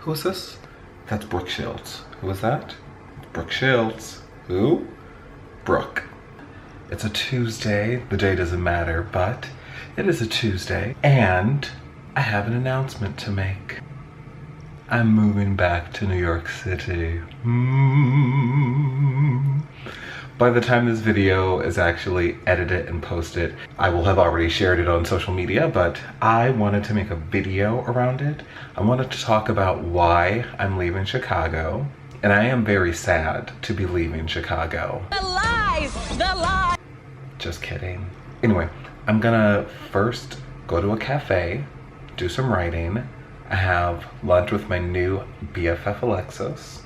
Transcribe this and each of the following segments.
Who is this? That's Brooke Shields. Who is that? Brooke Shields. Who? Brooke. It's a Tuesday. The day doesn't matter, but it is a Tuesday. And I have an announcement to make. I'm moving back to New York City. By the time this video is actually edited and posted, I will have already shared it on social media, but I wanted to make a video around it. I wanted to talk about why I'm leaving Chicago, and I am very sad to be leaving Chicago. The lies! The lies! Just kidding. Anyway, I'm gonna first go to a cafe, do some writing. I have lunch with my new BFF Alexis,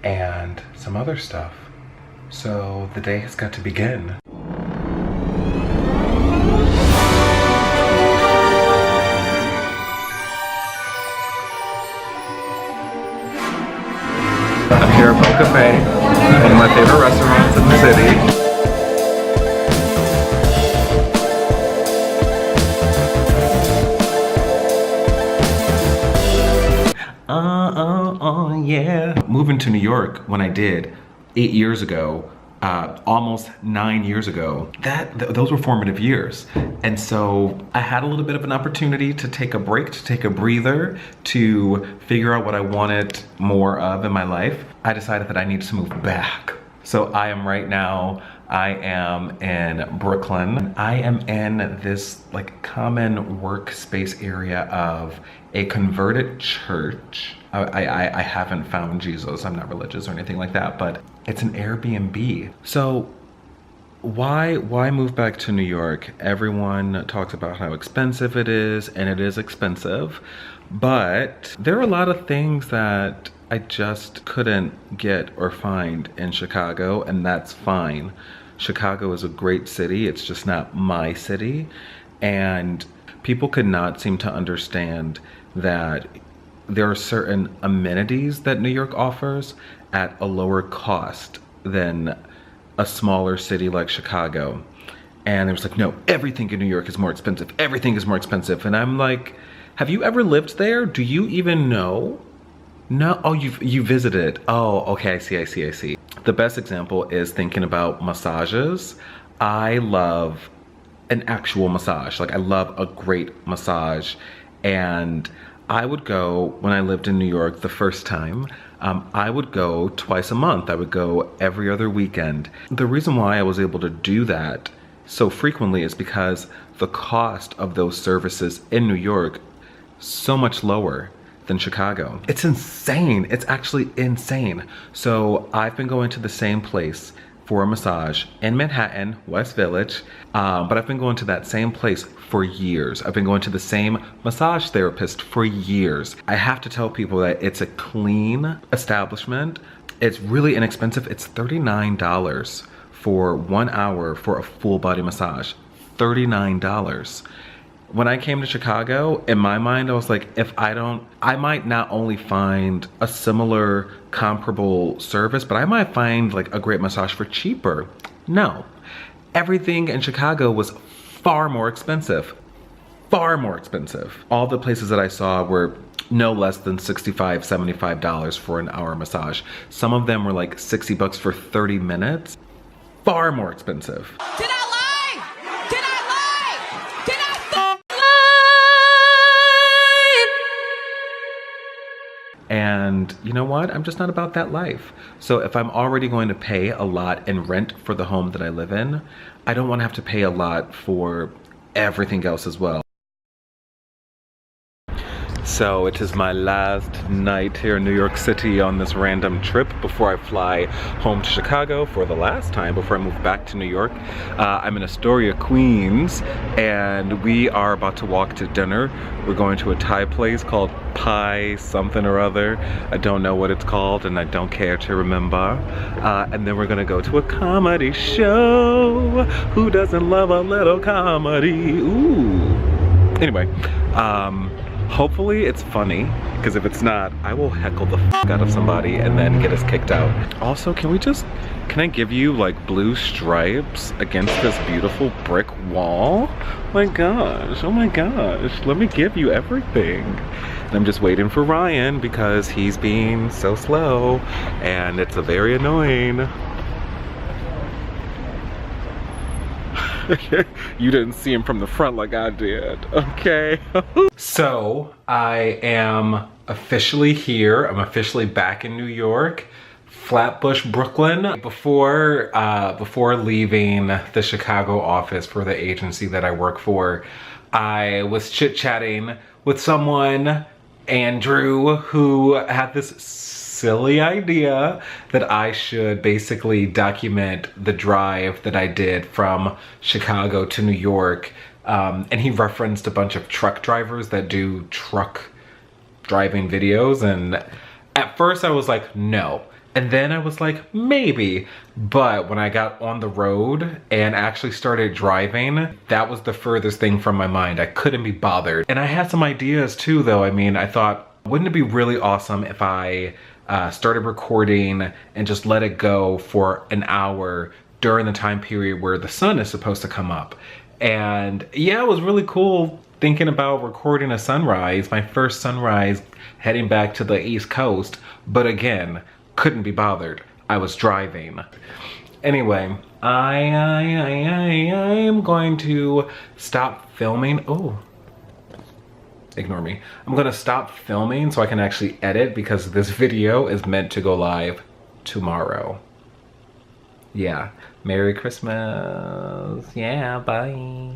and some other stuff. So the day has got to begin. I'm here at Bo Cafe, one of my favorite restaurants in the city. Yeah. Moving to New York when I did 8 years ago, almost 9 years ago, those were formative years. And so I had a little bit of an opportunity to take a break, to take a breather, to figure out what I wanted more of in my life. I decided that I needed to move back. So I am right now, I am in Brooklyn. I am in this like common workspace area of a converted church. I haven't found Jesus, I'm not religious or anything like that, but it's an Airbnb. So why move back to New York? Everyone talks about how expensive it is, and it is expensive, but there are a lot of things that I just couldn't get or find in Chicago, and that's fine. Chicago is a great city, it's just not my city, and people could not seem to understand that there are certain amenities that New York offers at a lower cost than a smaller city like Chicago. And it was like, no, everything in New York is more expensive. Everything is more expensive. And I'm like, have you ever lived there? Do you even know? No, oh, you visited. Oh, okay, I see. The best example is thinking about massages. I love an actual massage. Like I love a great massage. And I would go, when I lived in New York the first time, I would go twice a month. I would go every other weekend. The reason why I was able to do that so frequently is because the cost of those services in New York so much lower than Chicago. It's insane. It's actually insane. So I've been going to the same place for a massage in Manhattan, West Village, but I've been going to that same place for years. I've been going to the same massage therapist for years. I have to tell people that it's a clean establishment. It's really inexpensive. It's $39 for 1 hour for a full body massage. $39. When I came to Chicago, in my mind, I was like, I might not only find a similar comparable service, but I might find like a great massage for cheaper. No, everything in Chicago was far more expensive. Far more expensive. All the places that I saw were no less than $65, $75 for an hour massage. Some of them were like 60 bucks for 30 minutes. Far more expensive. Did I lie? Did I lie? Did I lie? And you know what? I'm just not about that life. So if I'm already going to pay a lot in rent for the home that I live in, I don't want to have to pay a lot for everything else as well. So it is my last night here in New York City on this random trip before I fly home to Chicago for the last time before I move back to New York. I'm in Astoria, Queens, and we are about to walk to dinner. We're going to a Thai place called Pie something or other. I don't know what it's called and I don't care to remember. And then we're gonna go to a comedy show. Who doesn't love a little comedy? Ooh. Anyway, Hopefully it's funny, because if it's not, I will heckle the f out of somebody and then get us kicked out. Also, can I give you like blue stripes against this beautiful brick wall? Oh my gosh, let me give you everything. And I'm just waiting for Ryan because he's being so slow and it's very annoying. You didn't see him from the front like I did, okay? So, I am officially here. I'm officially back in New York, Flatbush, Brooklyn. Before leaving the Chicago office for the agency that I work for, I was chit-chatting with someone, Andrew, who had this silly idea that I should basically document the drive that I did from Chicago to New York. And he referenced a bunch of truck drivers that do truck driving videos. And at first I was like, no. And then I was like, maybe. But when I got on the road and actually started driving, that was the furthest thing from my mind. I couldn't be bothered. And I had some ideas too, though. I mean, I thought, wouldn't it be really awesome if I started recording and just let it go for an hour during the time period where the sun is supposed to come up? And yeah, it was really cool thinking about recording a sunrise, my first sunrise heading back to the East Coast. But again, couldn't be bothered. I was driving. Anyway, I am going to stop filming. Oh. Ignore me. I'm gonna stop filming so I can actually edit because this video is meant to go live tomorrow. Yeah. Merry Christmas. Yeah, bye.